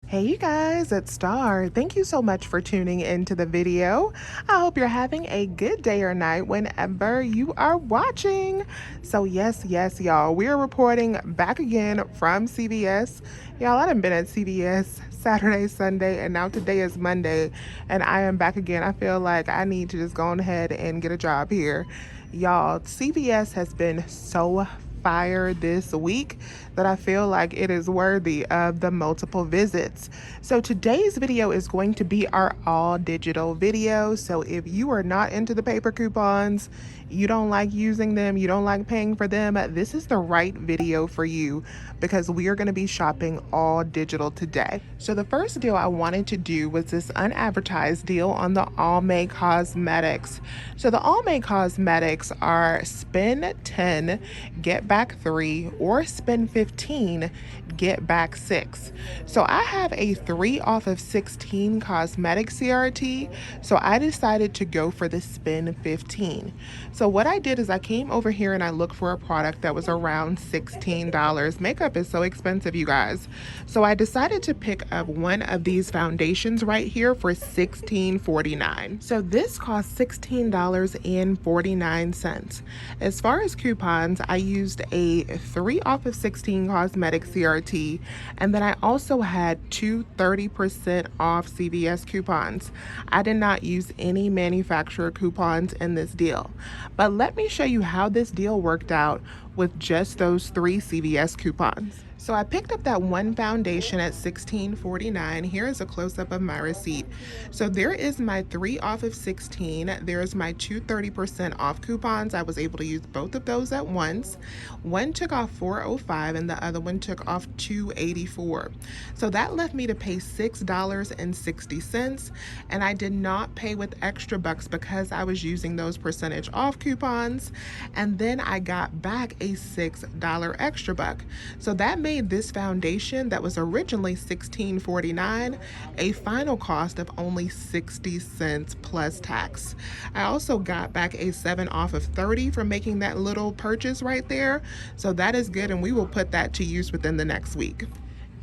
Hey you guys, it's Star. Thank you so much for tuning into the video. I hope you're having a good day or night whenever you are watching. So yes, y'all, we are reporting back again from CVS. Y'all, I done been at CVS Saturday, Sunday, and now today is Monday, and I am back again. I feel like I need to just go on ahead and get a job here. Y'all, CVS has been so fire this week that I feel like it is worthy of the multiple visits. So today's video is going to be our all digital video. So if you are not into the paper coupons, you don't like using them, you don't like paying for them, this is the right video for you because we are going to be shopping all digital today. So the first deal I wanted to do was this unadvertised deal on the Almay Cosmetics. So the Almay Cosmetics are spend 10, get back 3, or spend 15, get back 6. So I have a 3 off of 16 cosmetic CRT, so I decided to go for the spend 15. So what I did is I came over here and I looked for a product that was around $16. Makeup is so expensive, you guys. So I decided to pick up one of these foundations right here for $16.49. So this cost $16.49. As far as coupons, I used a 3 off of 16 cosmetic CRT, and then I also had two 30% off CVS coupons. I did not use any manufacturer coupons in this deal, but let me show you how this deal worked out with just those 3 CVS coupons. So I picked up that one foundation at $16.49. Here is a close-up of my receipt. So there is my 3 off of 16. There's my two 30% off coupons. I was able to use both of those at once. One took off $4.05 and the other one took off $2.84. So that left me to pay $6.60, and I did not pay with extra bucks because I was using those percentage off coupons, and then I got back a $6 extra buck. So that made this foundation that was originally $16.49 a final cost of only 60 cents plus tax. I also got back a 7 off of 30 for making that little purchase right there. So that is good, and we will put that to use within the next week.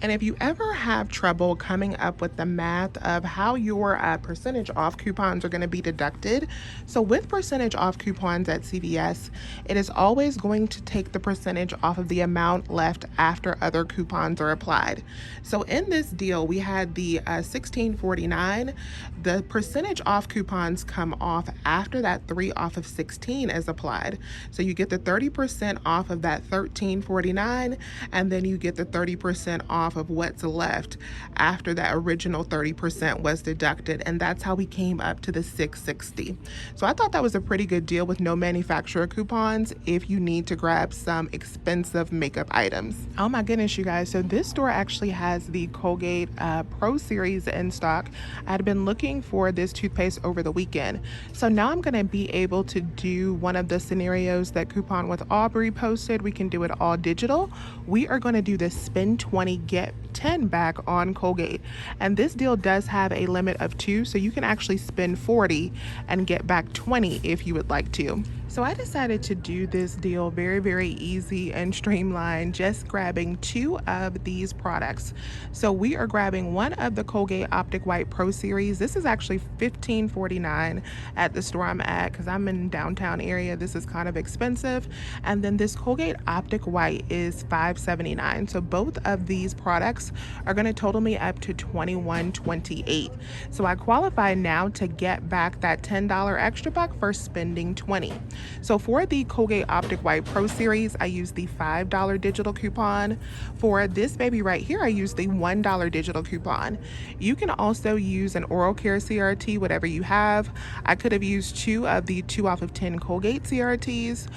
And if you ever have trouble coming up with the math of how your percentage off coupons are going to be deducted, so with percentage off coupons at CVS, it is always going to take the percentage off of the amount left after other coupons are applied. So in this deal, we had the $16.49. The percentage off coupons come off after that 3 off of 16 is applied. So you get the 30% off of that $13.49, and then you get the 30% off of what's left after that original 30% was deducted, and that's how we came up to the $6.60. So I thought that was a pretty good deal with no manufacturer coupons if you need to grab some expensive makeup items. Oh my goodness, you guys, so this store actually has the Colgate Pro Series in stock. I had been looking for this toothpaste over the weekend, so now I'm going to be able to do one of the scenarios that Coupon with Aubrey posted. We can do it all digital. We are going to do the spend 20 get 10 back on Colgate, and this deal does have a limit of 2, so you can actually spend 40 and get back 20 if you would like to. So I decided to do this deal very easy and streamlined, just grabbing 2 of these products. So we are grabbing one of the Colgate Optic White Pro Series. This is actually $15.49 at the store I'm at because I'm in downtown area. This is kind of expensive. And then this Colgate Optic White is $5.79. So both of these products are going to total me up to $21.28. So I qualify now to get back that $10 extra buck for spending 20. So for the Colgate Optic White Pro Series, I use the $5 digital coupon. For this baby right here, I use the $1 digital coupon. You can also use an oral care CRT, whatever you have. I could have used 2 of the 2 off of 10 Colgate CRTs,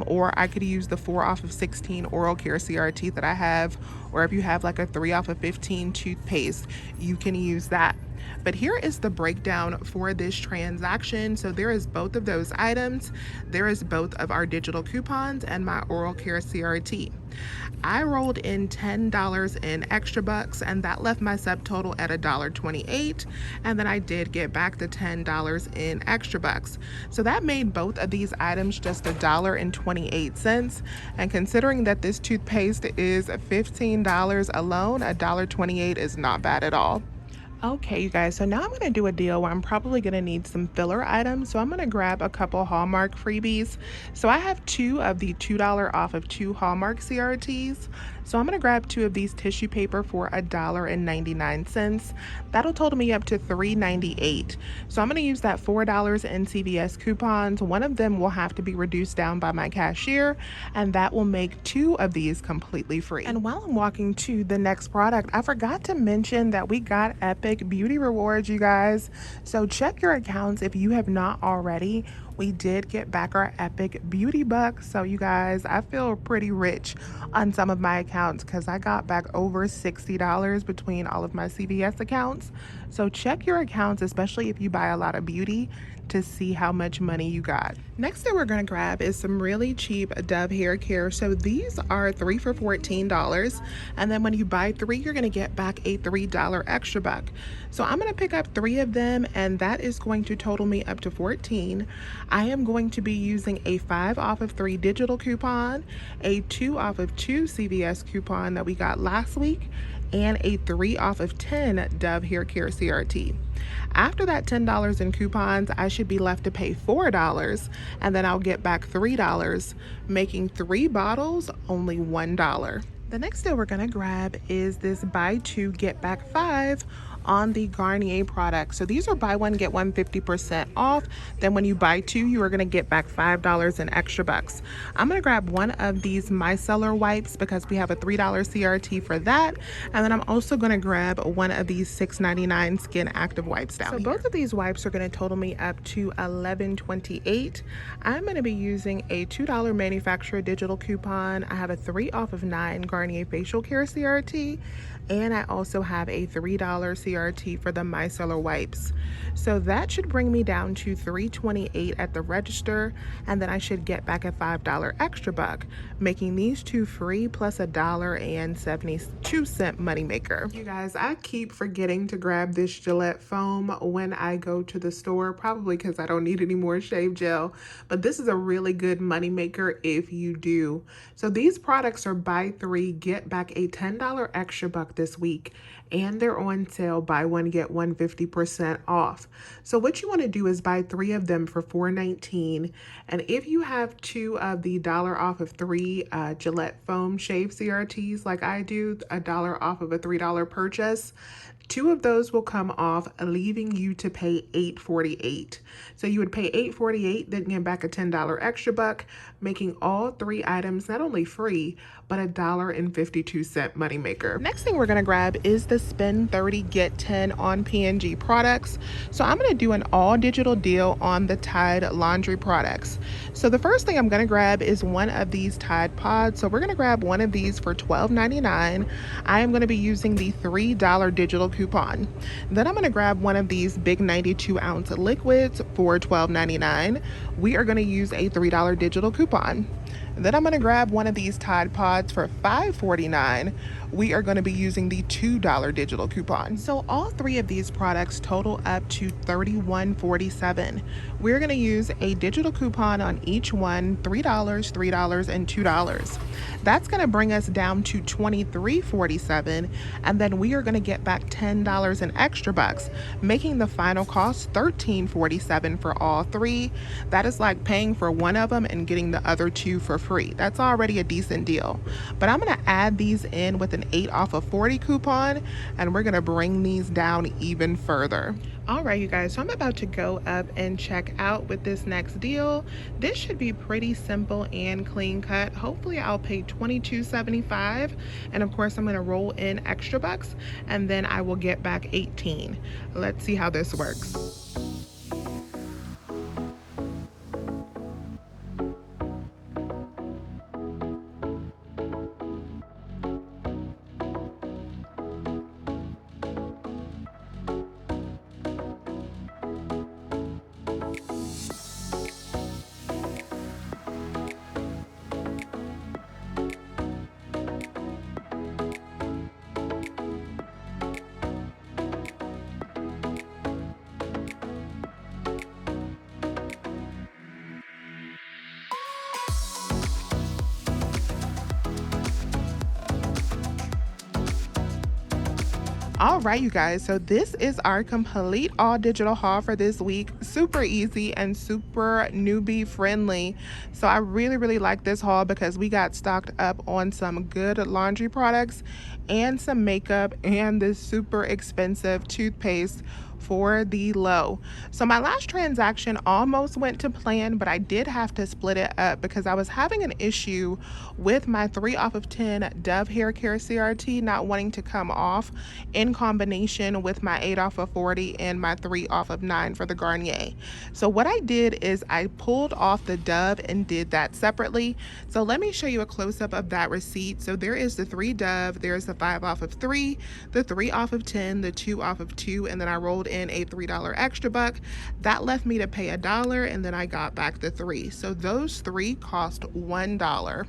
or I could use the 4 off of 16 oral care CRT that I have, or if you have like a 3 off of 15 toothpaste, you can use that. But here is the breakdown for this transaction. So there is both of those items. There is both of our digital coupons and my oral care CRT. I rolled in $10 in extra bucks, and that left my subtotal at $1.28, and then I did get back the $10 in extra bucks. So that made both of these items just $1.28, and considering that this toothpaste is $15 alone, $1.28 is not bad at all. Okay, you guys, so now I'm going to do a deal where I'm probably going to need some filler items. So I'm going to grab a couple Hallmark freebies. So I have two of the $2 off of 2 Hallmark CRTs. So I'm going to grab 2 of these tissue paper for $1.99. That'll total me up to $3.98. So I'm going to use that $4 in CVS coupons. One of them will have to be reduced down by my cashier, and that will make 2 of these completely free. And while I'm walking to the next product, I forgot to mention that we got Epic Beauty Rewards, you guys. So check your accounts if you have not already. We did get back our Epic Beauty bucks. So you guys, I feel pretty rich on some of my accounts because I got back over $60 between all of my CVS accounts. So check your accounts, especially if you buy a lot of beauty, to see how much money you got. Next thing we're gonna grab is some really cheap Dove hair care. So these are 3 for $14, and then when you buy 3, you're gonna get back a $3 extra buck. So I'm gonna pick up 3 of them, and that is going to total me up to 14. I am going to be using a 5 off of 3 digital coupon, a 2 off of 2 CVS coupon that we got last week, and a 3 off of 10 Dove hair care CRT. After that $10 in coupons, I should be left to pay $4, and then I'll get back $3, making 3 bottles only $1. The next deal we're gonna grab is this buy 2 get back 5 on the Garnier products. So these are buy 1 get 1 50% off. Then when you buy 2, you are gonna get back $5 in extra bucks. I'm gonna grab one of these micellar wipes because we have a $3 CRT for that. And then I'm also gonna grab one of these $6.99 skin active wipes down here. So both of these wipes are gonna total me up to $11.28. I'm gonna be using a $2 manufacturer digital coupon. I have a 3 off of 9 Garnier facial care CRT, and I also have a $3 CRT for the micellar wipes. So that should bring me down to $3.28 at the register, and then I should get back a $5 extra buck, making these 2 free plus $1.72 moneymaker. You guys, I keep forgetting to grab this Gillette foam when I go to the store, probably because I don't need any more shave gel, but this is a really good moneymaker if you do. So these products are buy 3, get back a $10 extra buck this week, and they're on sale buy 1 get 1 50% off. So what you want to do is buy 3 of them for $4.19, and if you have 2 of the $1 off of 3 Gillette foam shave CRTs like I do, $1 off of a $3 purchase, 2 of those will come off, leaving you to pay $8.48. So you would pay $8.48, then get back a $10 extra buck, making all 3 items not only free, but $1.52 moneymaker. Next thing we're gonna grab is the spend 30 get 10 on P&G products. So I'm gonna do an all digital deal on the Tide laundry products. So the first thing I'm gonna grab is one of these Tide pods. So we're gonna grab one of these for $12.99. I am gonna be using the $3 digital coupon. Then I'm gonna grab one of these big 92-ounce liquids for $12.99. We are gonna use a $3 digital coupon. Then I'm gonna grab one of these Tide Pods for $5.49. We are gonna be using the $2 digital coupon. So all 3 of these products total up to $31.47. We're gonna use a digital coupon on each one, $3, $3, and $2. That's gonna bring us down to $23.47, and then we are gonna get back $10 in extra bucks, making the final cost $13.47 for all 3. That is like paying for one of them and getting the other 2 for free. That's already a decent deal. But I'm gonna add these in with an 8 off of 40 coupon, and we're gonna bring these down even further. All right, you guys, so I'm about to go up and check out with this next deal. This should be pretty simple and clean cut. Hopefully I'll pay $22.75, and of course I'm gonna roll in extra bucks, and then I will get back 18. Let's see how this works. All right, you guys, so this is our complete all digital haul for this week. Super easy and super newbie friendly. So I really like this haul because we got stocked up on some good laundry products and some makeup and this super expensive toothpaste for the low. So my last transaction almost went to plan, but I did have to split it up because I was having an issue with my 3 off of 10 Dove hair care CRT not wanting to come off in combination with my 8 off of 40 and my 3 off of 9 for the Garnier. So what I did is I pulled off the Dove and did that separately. So let me show you a close-up of that receipt. So there is the 3 Dove, there's the 5 off of 3, the 3 off of 10, the 2 off of 2, and then I rolled in a $3 extra buck. That left me to pay $1, and then I got back the 3. So those 3 cost $1.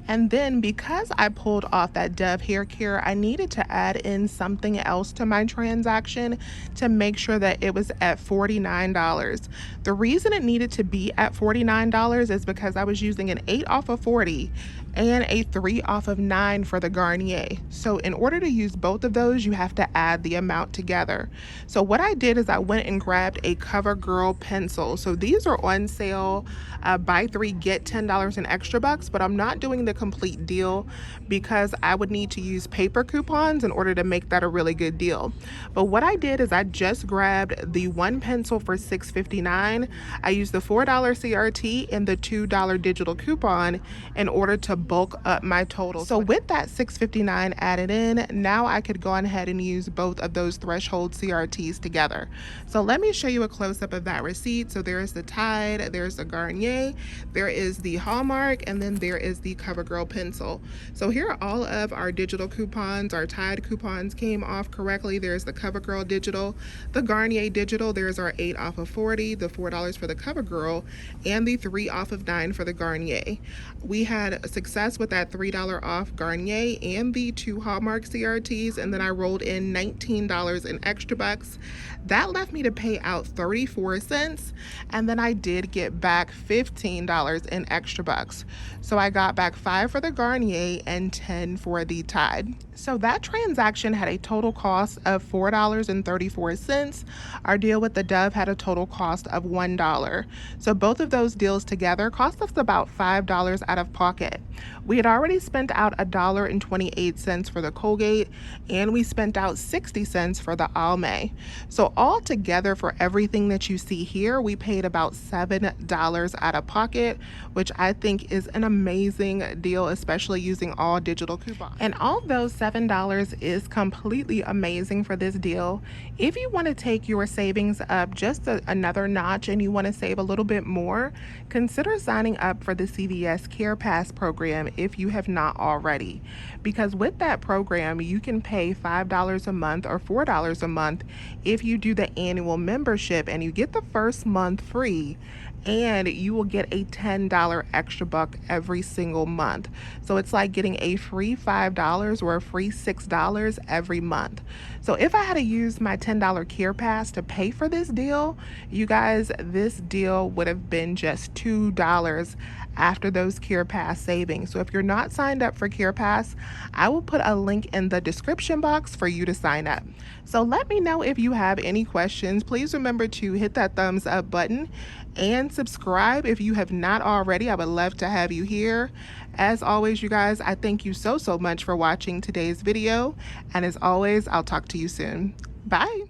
And then because I pulled off that Dove hair care, I needed to add in something else to my transaction to make sure that it was at $49. The reason it needed to be at $49 is because I was using an 8 off of 40 and a 3 off of 9 for the Garnier. So in order to use both of those, you have to add the amount together. So what I did is I went and grabbed a Covergirl Pencil. So these are on sale, buy 3 get $10 in extra bucks, but I'm not doing the complete deal because I would need to use paper coupons in order to make that a really good deal. But what I did is I just grabbed the 1 pencil for $6.59. I used the $4 CRT and the $2 digital coupon in order to bulk up my total. So with that $6.59 added in, now I could go ahead and use both of those threshold CRTs together. So let me show you a close-up of that receipt. So there's the Tide, there's the Garnier, there is the Hallmark, and then there is the Covergirl Pencil. So here are all of our digital coupons. Our Tide coupons came off correctly. There's the Covergirl digital, the Garnier digital, there's our 8 off of 40, the $4 for the Covergirl, and the 3 off of 9 for the Garnier. We had a success with that $3 off Garnier and the 2 Hallmark CRTs, and then I rolled in $19 in extra bucks. That left me to pay out 34 cents, and then I did get back $15 in extra bucks. So I got back 5 for the Garnier and 10 for the Tide. So that transaction had a total cost of $4.34. Our deal with the Dove had a total cost of $1. So both of those deals together cost us about $5 out of pocket. We had already spent out $1.28 for the Colgate, and we spent out 60 cents for the Almay. So all together for everything that you see here, we paid about $7 out of pocket, which I think is an amazing deal, especially using all digital coupons. And although $7 is completely amazing for this deal, if you want to take your savings up just another notch and you want to save a little bit more, consider signing up for the CVS Care Pass program if you have not already. Because with that program, you can pay $5 a month or $4 a month if you do the annual membership, and you get the first month free, and you will get a $10 extra buck every single month. So it's like getting a free $5 or a free $6 every month. So if I had to use my $10 Care Pass to pay for this deal, you guys, this deal would have been just $2 after those Care Pass savings. So if you're not signed up for Care Pass, I will put a link in the description box for you to sign up. So let me know if you have any questions. Please remember to hit that thumbs up button and subscribe if you have not already. I would love to have you here. As always, you guys, I thank you so much for watching today's video. And as always, I'll talk to you soon. Bye.